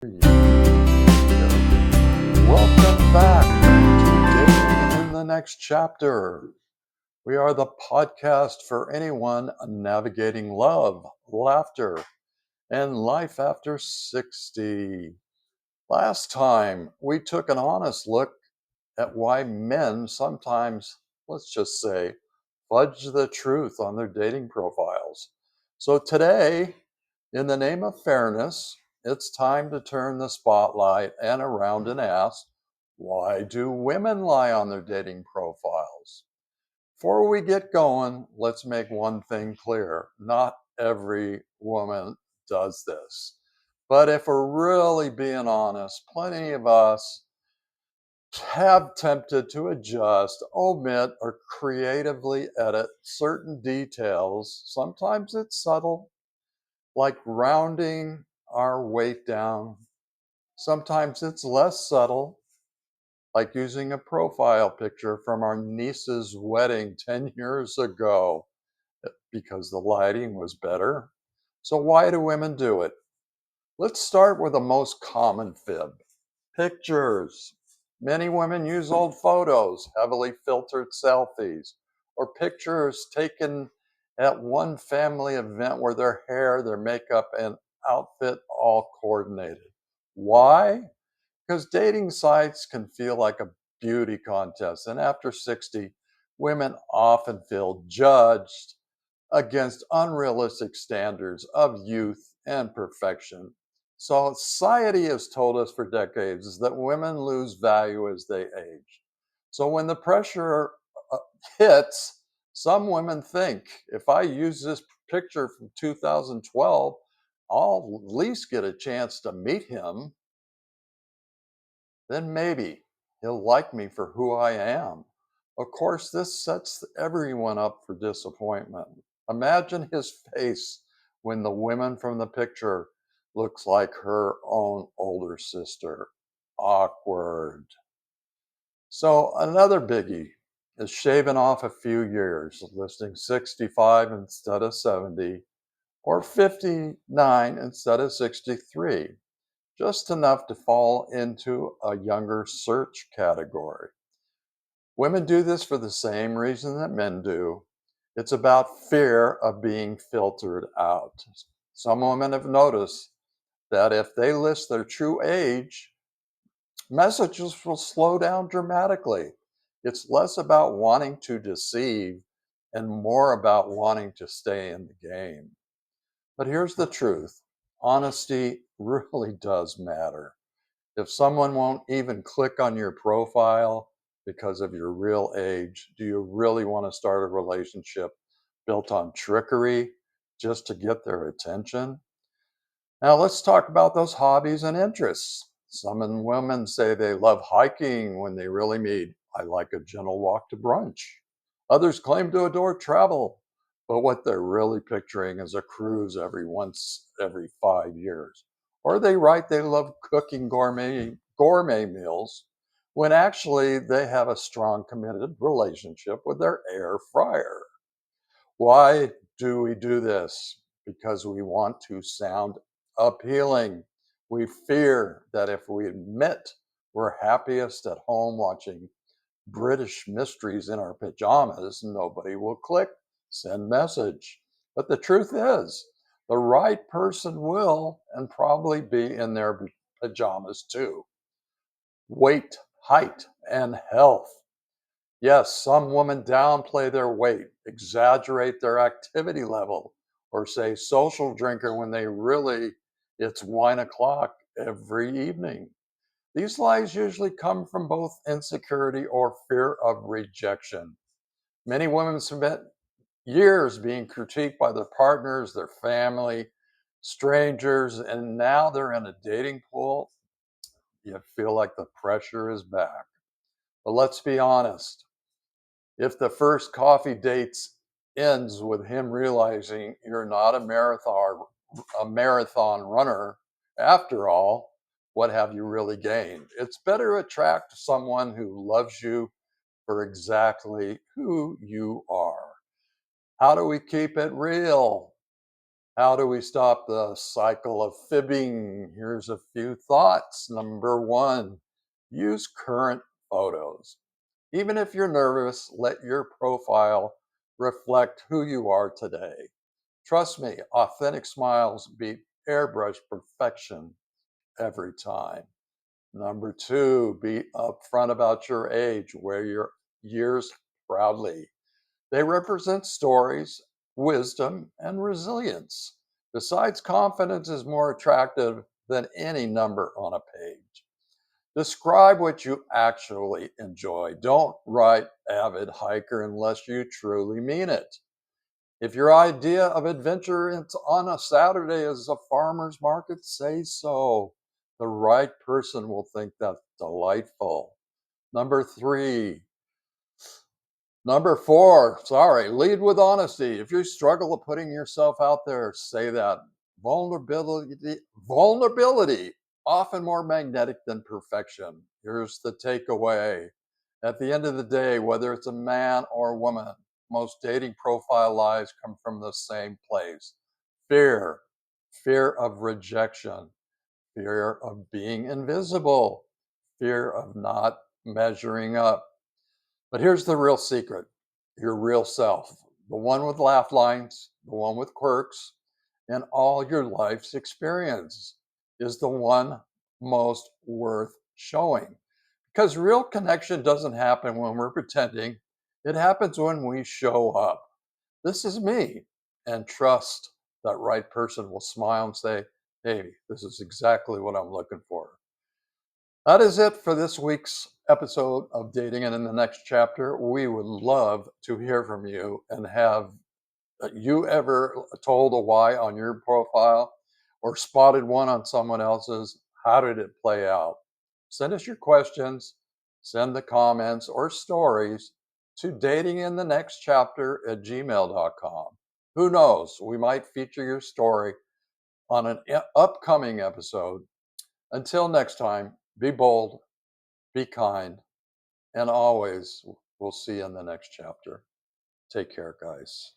Welcome back to Dating in the Next Chapter. We are the podcast for anyone navigating love, laughter, and life after 60. Last time, we took an honest look at why men sometimes, let's just say, fudge the truth on their dating profiles. So today, in the name of fairness, it's time to turn the spotlight and around and ask, why do women lie on their dating profiles? Before we get going, let's make one thing clear. Not every woman does this. But if we're really being honest, plenty of us have tempted to adjust, omit, or creatively edit certain details. Sometimes it's subtle, like rounding our weight down. Sometimes it's less subtle, like using a profile picture from our niece's wedding 10 years ago because the lighting was better. So, why do women do it? Let's start with the most common fib. Pictures. Many women use old photos, heavily filtered selfies, or pictures taken at one family event where their hair, their makeup, and outfit all coordinated. Why? Because dating sites can feel like a beauty contest, and after 60, women often feel judged against unrealistic standards of youth and perfection. So, society has told us for decades that women lose value as they age. So, when the pressure uh, hits, some women think if I use this picture from 2012, I'll at least get a chance to meet him. Then maybe he'll like me for who I am. Of course, this sets everyone up for disappointment. Imagine his face when the woman from the picture looks like her own older sister. Awkward. So, another biggie is shaving off a few years, listing 65 instead of 70 or 59 instead of 63, just enough to fall into a younger search category. Women do this for the same reason that men do. It's about fear of being filtered out. Some women have noticed that if they list their true age, messages will slow down dramatically. It's less about wanting to deceive and more about wanting to stay in the game. But here's the truth: honesty really does matter. If someone won't even click on your profile because of your real age, do you really want to start a relationship built on trickery just to get their attention? Now, let's talk about those hobbies and interests. Some women say they love hiking when they really mean, I like a gentle walk to brunch. Others claim to adore travel, but what they're really picturing is a cruise every 5 years. Or they write they love cooking gourmet meals when actually they have a strong committed relationship with their air fryer. Why do we do this? Because we want to sound appealing. We fear that if we admit we're happiest at home watching British mysteries in our pajamas, nobody will click send message. But the truth is, the right person will and probably be in their pajamas too. Weight, height, and health. Yes, some women downplay their weight, exaggerate their activity level, or say social drinker when they really it's wine o'clock every evening. These lies usually come from both insecurity or fear of rejection. Many women spent years being critiqued by their partners, their family, strangers, and now they're in a dating pool. You feel like the pressure is back. But let's be honest. If the first coffee dates ends with him realizing you're not a marathon runner after all, what have you really gained? It's better to attract someone who loves you for exactly who you are. How do we keep it real? How do we stop the cycle of fibbing? Here's a few thoughts. Number one, use current photos. Even if you're nervous, let your profile reflect who you are today. Trust me, authentic smiles beat airbrush perfection every time. Number two, be upfront about your age. Wear your years proudly. They represent stories, wisdom, and resilience. Besides, confidence is more attractive than any number on a page. Describe what you actually enjoy. Don't write avid hiker unless you truly mean it. If your idea of adventure on a Saturday is a farmer's market, say so. The right person will think that's delightful. Number three, Number four, sorry, lead with honesty. If you struggle with putting yourself out there, say that. Vulnerability, often more magnetic than perfection. Here's the takeaway. At the end of the day, whether it's a man or a woman, most dating profile lies come from the same place: fear, fear of rejection, fear of being invisible, fear of not measuring up. But here's the real secret: your real self, the one with laugh lines, the one with quirks, and all your life's experience is the one most worth showing. Because real connection doesn't happen when we're pretending, it happens when we show up. This is me, and trust that right person will smile and say, "Hey, this is exactly what I'm looking for." That is it for this week's episode of Dating and in the Next Chapter. We would love to hear from you and have you ever told a why on your profile or spotted one on someone else's? How did it play out? Send us your questions, send the comments or stories to datinginthenextchapter@gmail.com. Who knows? We might feature your story on an upcoming episode. Until next time, be bold, be kind, and always we'll see you in the next chapter. Take care, guys.